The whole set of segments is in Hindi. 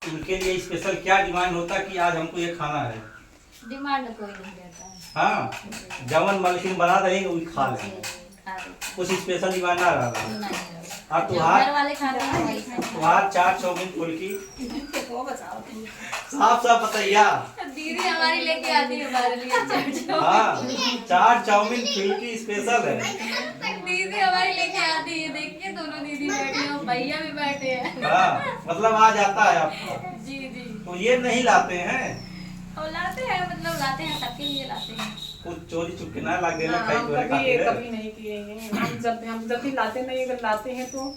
इनके लिए स्पेशल क्या डिमांड होता कि आज हमको ये खाना है? डिमांड कोई नहीं रहता है। हाँ, जवन मलकिन बना देंगे वही खा लेंगे, खा लेते कुछ स्पेशल डिमांड ना रहा। हैं। नहीं और जो तुहार घर वाले खाते हैं वही खाते हैं। तुहार चाट चाउमीन फुल्की साफ साफ बताइया। दीदी हमारी लेके आती है हमारे लिए चाट चाउमीन। हाँ, चाट चाउमीन फुल्की स्पेशल है। दीदी हमारी लेके आती है, देखिए दोनों दीदी बैठी हो, भैया भी बैठे हैं। हाँ, मतलब आ जाता है आपको। जी जी। तो ये नहीं लाते हैं, और लाते हैं, मतलब लाते हैं, सबके लिए लाते हैं। कुछ चोरी चुपके ना लग देना हाँ, खाई हम तोरे कभी खातिर। कभी नहीं किए हैं। हम जब भी लाते नहीं, अगर लाते हैं तो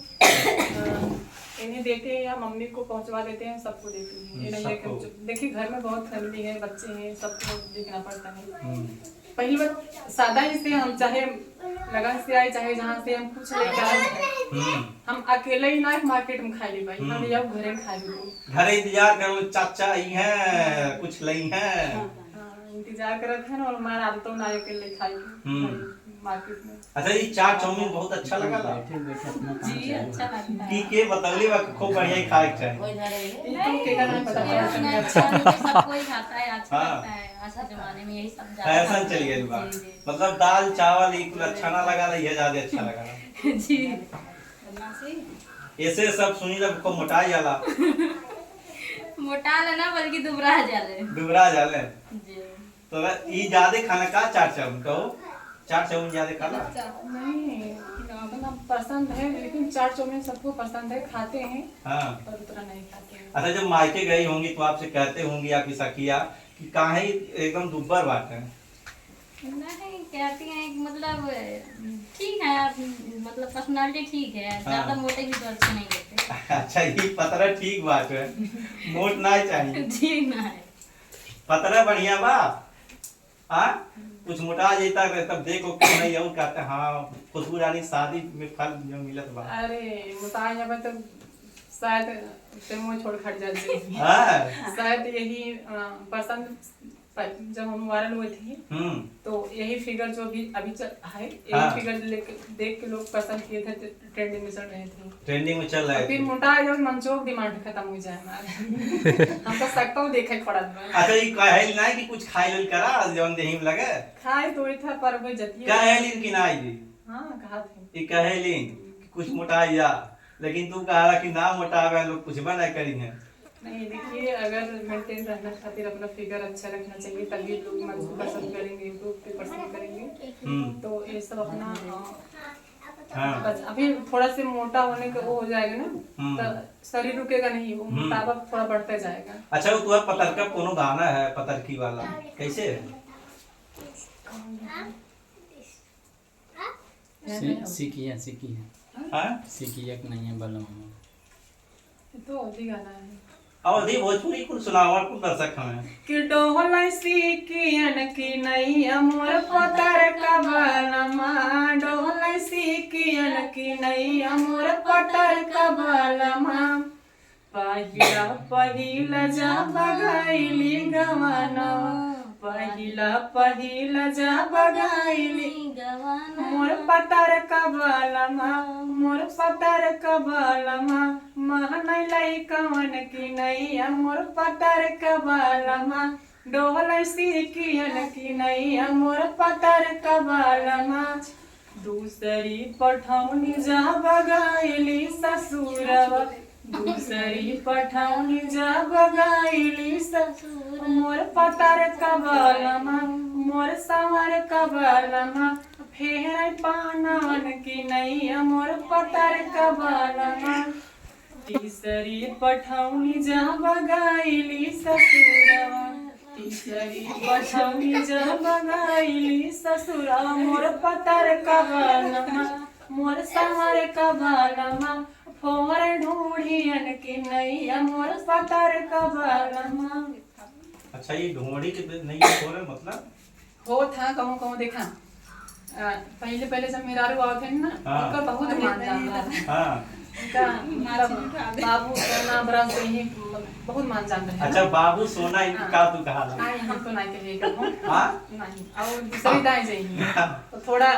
इन्हें देते हैं या मम्मी को पहुंचवा देते हैं, सबको देते हैं। ये नहीं है सबको। कि देखिए घर में बहुत फैमिली है, बच्चे हैं, सबको देखना पड़ता है। हम्म, पहली बार सादा ही से हम चाहे लगन से आए चाहे जहाँ से हम कुछ लेकर आए हैं, हम अकेले ही ना मार्केट में खा ली भाई, हम या घरे में खा ली। घरे इंतजार करो, चाचा आई हैं, कुछ लई हैं। इंतजार करत है ना, और हमारा आदतों ना अकेले खाई मार्केट में। अच्छा, ये चाट चाउमीन बहुत अच्छा लगा ला। जी अच्छा लगता है। की के बतौली बा खूब बढ़िया ही खाए के चाहिए। तो के का नहीं पता ये चला नहीं, अच्छा नहीं, सब कोई खाता है, अच्छा हाँ। लगता है। आज के जमाने में यही सब ज्यादा फैशन खाते चल गई हैं। बा, जी, जी। मतलब दाल चावल ये कुछ अच्छा ना लगा, ये ज्यादा अच्छा लगा। जी। ऐसे सब सुनी जब को मोटा जाला, मोटा लेना बल्कि दुबरा जाले। दुबरा जाले। जी। तो ये ज्यादा खाना का चाट चाउमीन कहो, चाट चाउमीन ज्यादा खाला। नहीं, अपना पसंद है, लेकिन चाट चाउमीन सबको पसंद है, खाते हैं, हाँ, पर उतना नहीं खाते हैं। अच्छा, जब मायके गई होंगी तो आपसे कहते होंगी आपकी सखिया कि काहे एकदम दुब्बर बात है? नहीं कहती हैं कि मतलब ठीक है, आप मतलब पर्सनालिटी ठीक है, ज्यादा मोटे भी तो अच्छे नहीं लगते। अच्छा, ये पतरा ठीक बात है, मोट ना चाहिए, जी नहीं। पतरा बढ़िया बा। हाँ, कुछ मोटा जाता है तब देखो कि नहीं, और कहते हैं, हाँ खुशबू रानी शादी में फल जो मिलत बा। अरे मोटा जाबे तो शायद तेमो छोड़ खट जाते। हाँ, शायद यही पसंद जब हम वायरल हुए थे तो यही फिगर जो भी अभी है, यही हाँ। फिगर देख के लोग पसंद किए थे, ट्रेंडिंग में चल रहे थे। ट्रेंडिंग में चल रहा है। फिर मोटा जब मनचोक डिमांड खत्म हो जाए हमारे। हम तो सकता हूँ देखे पड़ा अच्छा, ये कहल नहीं कि कुछ खाई लेल करा जौन देही में लगे? खाए तो था पर वो जतिये। कहलिन कि नहीं जी? हाँ कहा थे। ये कहलिन कि कुछ मोटा जा, लेकिन तू कहा कि ना मोटावे, लोग कुछ बना करी है। नहीं देखिए, अगर मेंटेन रहना खातिर अपना फिगर अच्छा रखना चाहिए, तभी लोग मुझको पसंद करेंगे, यूट्यूब पे पसंद करेंगे। तो ये सब अपना हाँ। बस अभी थोड़ा से मोटा होने का वो हो जाएगा ना, तो शरीर रुकेगा नहीं, वो मोटापा थोड़ा बढ़ता जाएगा। अच्छा, वो तुम्हारा पतरका कोनो गाना है पतरकी वाला, कैसे है? सीखिए हाँ? सीखिए कि नहीं है बलम। तो अभी गाना है अवधि भोजपुरी कुल सुनावा कुल दर्शक हमें। कि डोहल सीकियन की नहीं अमर पतर कबलमा, डोहल सीकियन की नहीं अमर पतर कबलमा, पहिला पहिला जा बगाइली गवाना, पहिला जा बगाइली मोर पतर कबलमा, मोर पतर कबलमा, महनै लइकवन की नैया मोर पतर कबलमा, डोहल सिरकियन की नैया मोर पतर कबलमा, दूसरी पठौनी जा बगाइली ससुरवा, दूसरी पठौनी जा बगाइली ससुर, मोर पतर कबलमा, मोर संवर कबलमा, फेर पानवन की नैया मोर पतर कबलमा, तीसरी पठौनी जा बगाइली ससुरवा, तीसरी पठौनी जा बगाइली ससुरवा, मोर पतर कबलमा, मोर संवर कबलमा, फोर ढूढ़ियन की नैया मोर पतर कबलमा। अच्छा, ये ढोंडी के नहीं हो रहे मतलब हो था कहूँ कहूँ देखा, पहले जब मेरा आते हैं ना, हाँ। उनका बहुत मान जाता है। हाँ, उनका मतलब बाबू सोना बड़ा से ही बहुत मान जान रहे हैं। अच्छा बाबू सोना इनका तू कहा ना? नहीं हम तो नहीं कहिएगा हम हाँ नहीं और दूसरी दाएं जाइए तो थोड़ा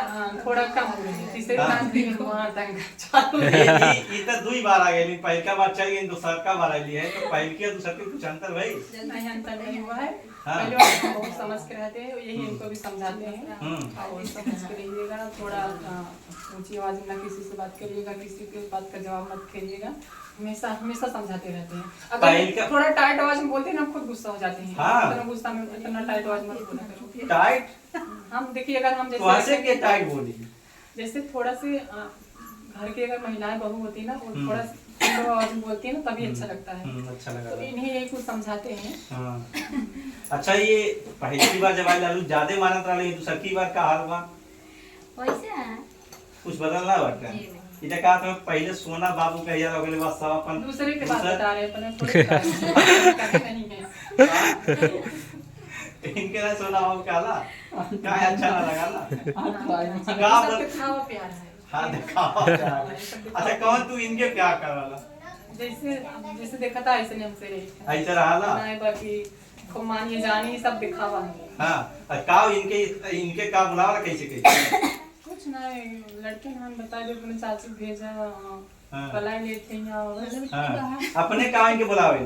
कम हो गई तीसरी दाएं भी वहां तक चालू ये तो दुई बार आ गई, पहला बार चल गई दूसरा का बार आई है, तो पहल के दूसरा के कुछ अंतर भाई नहीं अंतर नहीं हुआ है। हाँ। पहले बार हम बहुत समझ के रहते हैं, यही इनको भी समझाते हैं और समझ के रहिएगा। थोड़ा ऊंची आवाज में ना किसी से बात करिएगा, किसी के बात का जवाब मत करिएगा, हमेशा हमेशा समझाते रहते हैं। अगर थोड़ा टाइट आवाज में बोलते हैं ना खुद गुस्सा हो जाते हैं। हाँ। इतना गुस्सा में इतना टाइट आवाज मत बोला करो। टाइट हम देखिए अगर हम तो ऐसे के टाइट बोली जैसे थोड़ा से घर की अगर महिलाएं बहू होती है ना वो थोड़ा स्लो आवाज में बोलती है ना तभी अच्छा लगता है। अच्छा लगा तो इन्हें यही कुछ समझाते हैं। हाँ। अच्छा ये पहली बार जब आई लालू ज्यादा मानत रही, दूसरा की बार का हाल हुआ वैसे है कुछ बदलना बाटे? जी नहीं। इटा का तो पहले सोना बाबू का यार हो गए बस सब अपन दूसरे के बात बता रहे हैं अपने थोड़ी कभी नहीं है। इनके ना सोना बाबू काला का अच्छा ना लगा ना सब दिखावा प्यार है। हाँ दिखाओ यार। अच्छा कौन तू इनके प्यार कर वाला? जैसे देखा था ऐसे नहीं हमसे रही ऐसे रहा ना? नहीं बाकी खूब मानिए जानिए सब दिखावा है। हाँ और का इनके का बुलावा कैसे कैसे? कुछ नहीं लड़के नाम बता दे अपने चाचू भेजा हाँ। पलाई लेते हैं हाँ अपने का इनके बुलावे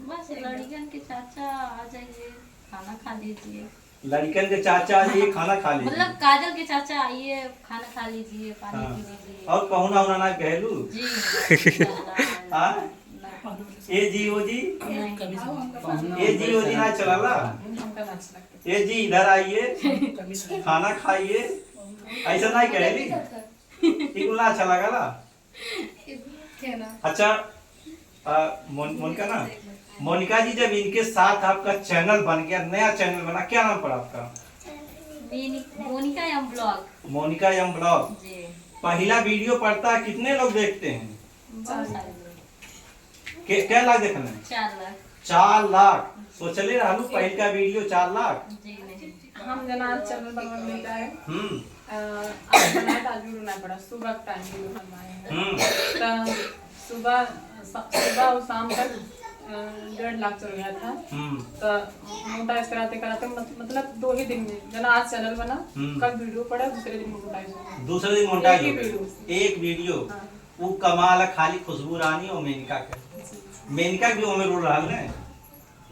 बस लड़कियन के चाचा आ जाइए खाना खा लीजिए, लड़कन के चाचा ये खाना खा लीजिए, मतलब काजल के चाचा आइए खाना खा लीजिए, पानी हाँ। पी लीजिए। और कहूना उना ना कहलू जी हाँ ए जी ओ जी ए जी ओ जी ना चलाला हमका ना अच्छा लगता ए जी इधर आइए खाना खाइए ऐसा नहीं कहली इतना अच्छा लगा ना? अच्छा मोनिका ना मोनिका जी जब इनके साथ आपका चैनल बन गया, नया चैनल बना, क्या नाम पड़ा आपका? Monika M blog. Monika M blog. जी पहला वीडियो पड़ता है कितने लोग देखते हैं? बहुत सारे लोग। क्या लाख देखना है? 4 लाख। 4 लाख सोचले रहलू पहल का वीडियो 4 लाख? जी नहीं। हम जना चैनल बनवा लेता है आज बनाया था आज भी पड़ा सुबह का टाइम वीडियो बनवाए हैं सुबह और शाम तक 1.5 लाख चल गया था। तो मोटाइज कराते कराते मतलब 2 ही दिन में जना आज चैनल बना कल वीडियो पड़ा दूसरे दिन मोटाइज दूसरे दिन मोटाइज एक वीडियो हाँ। वो कमाल है खाली खुशबू रानी और मेनका के मेनका भी उमें रोल रहा है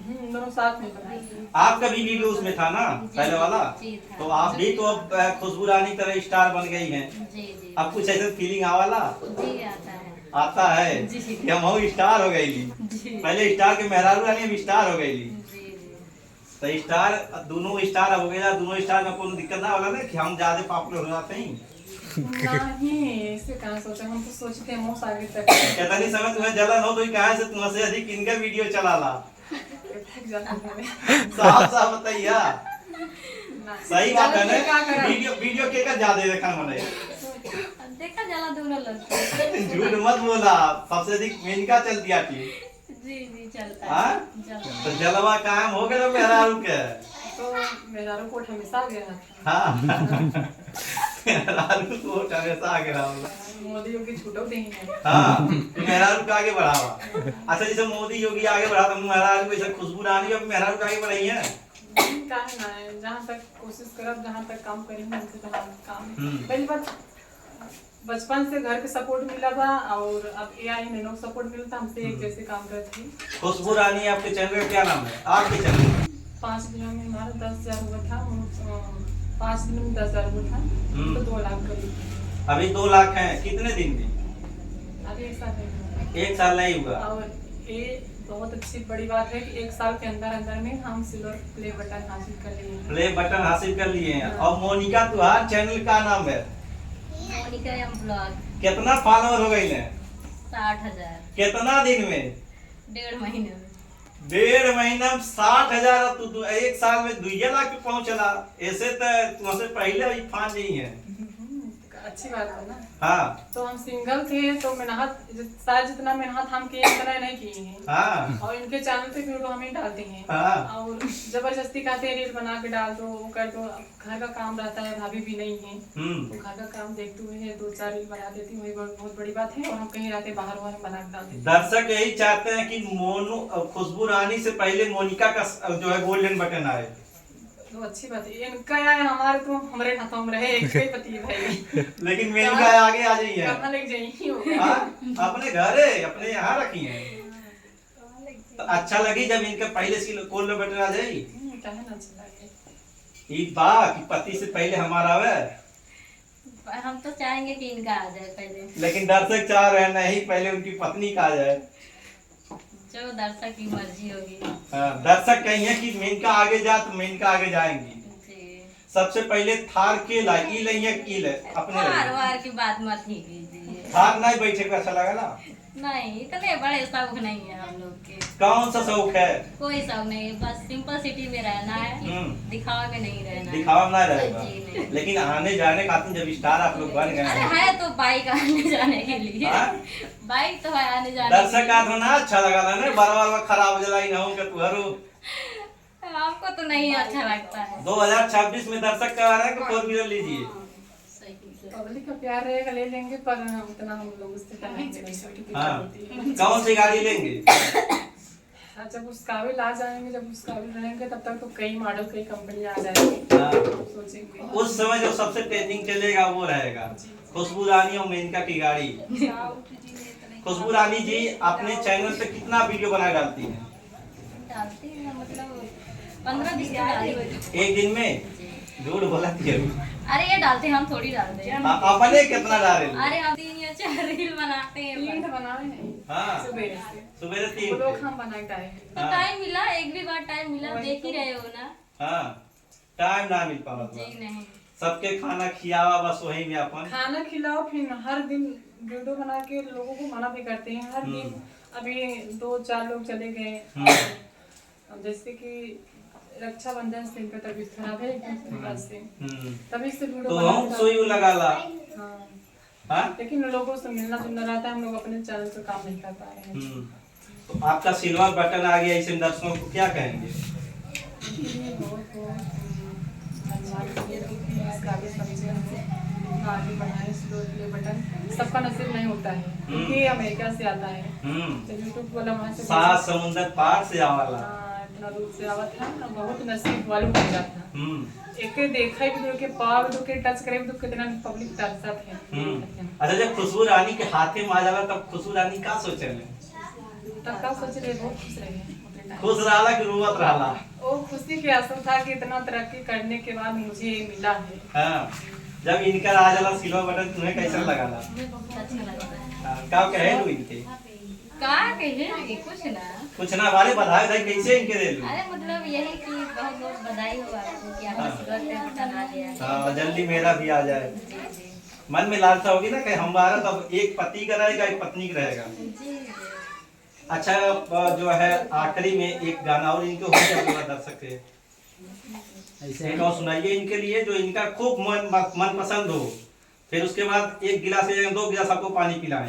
दोनों साथ में बनाए। आपका भी वीडियो उसमें था ना पहले वाला? जी था। तो आप भी तो अब खुशबू रानी तरह स्टार बन गई हैं। जी जी अब कुछ ऐसा फीलिंग आवाला जी आता है। आता है जी। कि हम स्टार हो गई जी पहले स्टार के मेहरारू रानी अब स्टार हो गई जी जी। तो स्टार दोनों स्टार हो गया, दोनों स्टार में कोई दिक्कत ना वाला ना कि हम ज्यादा पॉपुलर हो जाते हैं? नहीं ऐसे कहाँ सोचे हम तो सोचते हैं मौस आगे तक कहता नहीं समय तुम्हें जलन हो तो कहाँ से तुमसे अधिक इनका वीडियो चला ला साफ साफ बताइए। सही बात है ना? वीडियो के का ज्यादा देखा मने देखा जाला दोनों लड़के। झूठ मत बोला, सबसे अधिक मेनका चल दिया थी। जी जी चलता हाँ? है चलता तो जलवा कायम हो गया मेहरारू के। तो मेहरारू कोट हमेशा आ गया था। हाँ मेहरारू को हमेशा आगे रहा मोदी योगी छूटो नहीं है। हाँ मेहरारू को आगे बढ़ावा। अच्छा जैसे मोदी योगी आगे बढ़ा तो मेहरारू को ऐसे खुशबू रानी अब मेहरारू को आगे बढ़ाई है काहे ना है जहाँ तक कोशिश करब जहाँ तक काम करेंगे उनसे तो काम पहली बात बचपन से घर के सपोर्ट मिला था और अब एआई में लोग सपोर्ट मिलता हमसे एक जैसे काम करते हैं। खुशबू रानी आपके चैनल का क्या नाम है? आपके चैनल 5 दिनों में हमारा 10,000 हुआ था 5 दिन में 10,000 हुआ था तो 2 लाख करीब। अभी 2 लाख हैं कितने दिन में? अभी एक साल है। 1 साल नहीं हुआ। और ये बहुत अच्छी बड़ी बात है कि 1 साल के अंदर अंदर में हम सिल्वर प्ले बटन हासिल कर लिए हैं। प्ले बटन हासिल कर लिए हैं। और मोनिका तुम्हारा चैनल का नाम है? Monika M blog. कितना फॉलोअर हो गई है? 60,000। कितना दिन में? 1.5 महीने में। 1.5 महीना में 60,000। तू 1 साल में 2 लाख पे पहुंचला। ऐसे तो तुमसे पहले ही फान नहीं है। अच्छी बात है ना। हाँ तो हम सिंगल थे तो मेहनत शायद जितना मेहनत हम किए इतना नहीं किए हैं। हाँ और इनके चैनल पे वीडियो हम ही डालते हैं। हाँ। और जबरदस्ती कहते हैं रील बना के डाल दो, वो कर दो। घर का काम रहता है, भाभी भी नहीं है, तो घर का काम देखते हुए 2-4 रील बना देती हूँ, वही बहुत बड़ी बात है। और हम कहीं रहते बाहर हुआ हम बना के डाल देते दर्शक यही चाहते हैं कि मोनू खुशबू रानी से पहले मोनिका का जो है गोल्डन बटन आए। हैं। तो अच्छी बात है। इनका यार हमारे तो हमारे हाथों में रहे, एक ही पति है भाई। लेकिन मेनका आगे आ जाइए। कहाँ लेके जाएंगी होगा। हाँ अपने घर है, अपने यहाँ रखी है तो अच्छा लगी जब इनका पहले से गोल्डन बटन आ जाए। चाहे ना अच्छा लगे। ई बा कि पति से पहले हमारा आवे, हम तो चाहेंगे कि इनका आ जाए पहले, लेकिन दर्शक चाह रहे हैं नहीं पहले उनकी पत्नी का आ जाए। जो दर्शक की मर्जी होगी। हाँ, दर्शक कहेंगे कि मेनका आगे जा तो मेनका आगे जाएंगी। जी। सबसे पहले थार के ला ई लइए की ले अपने वार लइए। वार की बात मत ही कीजिए। थार नहीं बैठे को अच्छा लगा ना। नहीं, इतने बड़े शौक नहीं है हम लोग के। कौन सा शौक है? कोई शौक नहीं है, बस सिंपल सिटी में रहना है, दिखावा में नहीं रहना है। दिखावा में ना रहेगा, जी नहीं। लेकिन आने जाने खातिर जब स्टार आप लोग बन गए अरे हैं। है तो बाइक आने जाने के लिए। हाँ? बाइक तो है आने जाने दर्शक का तो ना अच्छा लगा ना, बार बार खराब हो जलाई ना हो के तुहरो। आपको तो नहीं अच्छा लगता है। 2026 में दर्शक कह रहे हैं कि 4 व्हीलर लीजिए। पब्लिक का प्यार रहेगा ले लेंगे, पर उतना हम लोग उससे हाँ कौन सी गाड़ी लेंगे? जब उस काबिल आ जाएंगे, जब उस काबिल रहेंगे तब तक तो कई मॉडल कई कंपनी आ जाएंगी। हाँ। सोचेंगे उस समय जो सबसे ट्रेंडिंग चलेगा वो रहेगा खुशबू रानी और मेनका की गाड़ी। खुशबू रानी जी अपने चैनल पे कितना वीडियो बना डालती हैं? डालती है मतलब 15-20 डालती। एक दिन में? झूठ बोलती है। अरे ये डालते हैं, हम थोड़ी डालते हैं। अपने कितना डाले? अरे हम 3 या 4 रील बनाते हैं। तीन बनाए नहीं हाँ सुबह से सुबह 3 वो लोग हम बनाए टाइम। तो टाइम मिला, एक भी बार टाइम मिला, देख ही रहे हो ना। हाँ टाइम ना मिल पावा जी नहीं। सबके खाना खियावा बस वही में अपन। खाना खिलाओ, फिर हर दिन वीडियो बना के लोगों को मना भी करते हैं हर दिन। अभी 2-4 लोग चले गए। अब जैसे कि रक्षाबंधन से इनका तबीयत खराब है एकदम बाद से, तभी से वीडियो तो हम सोई लगा ला। हाँ हाँ लेकिन लोगों से मिलना जुलना रहता है, हम लोग अपने चैनल पे काम नहीं कर पा रहे हैं। तो आपका सिल्वर बटन आ गया, इसे दर्शकों को क्या कहेंगे? इसलिए बहुत धन्यवाद काबिल समझे, हमसे आगे बढ़ाए स्लो बटन। सबका नसीब नहीं होता है क्योंकि अमेरिका से आता है, तो यूट्यूब वाला वहाँ से 7 समुंदर पार से आवाला। इतना दूर से आवा था ना, बहुत नसीब वालों हो जाता। एक देखा ही वीडियो के पाव दो के टच करे तो कितना पब्लिक तरसत है। अच्छा जब खुशबू रानी के हाथे में आ जाला तब खुशबू रानी का सोचेले? तब का सोच रहे बहुत खुश रहे, खुश रहला कि रोवत रहला? वो खुशी के आंसू था कि इतना तरक्की करने के बाद मुझे मिला है। हाँ जब इनका आ जाला सिल्वर बटन तुम्हें कैसा लगाला? बहुत अच्छा लगता है। क्या कहे लू इनके? का कहे कुछ ना वाले बधाई भाई कैसे इनके दे लू? अरे मतलब यही कि बहुत बहुत बधाई हो आपको कि आपका सिल्वर पे बटन आ गया है। हाँ जल्दी मेरा भी आ जाए। जी जी मन में लालसा होगी ना कि हमारा तब एक पति का रहेगा एक पत्नी का रहेगा। जी जी। अच्छा जो है आखिरी में एक गाना और इनके हो गया दर्शक से ऐसे एक और सुनाइए इनके लिए जो इनका खूब मन पसंद हो, फिर उसके बाद 1 गिलास या 2 गिलास आपको पानी पिलाएं।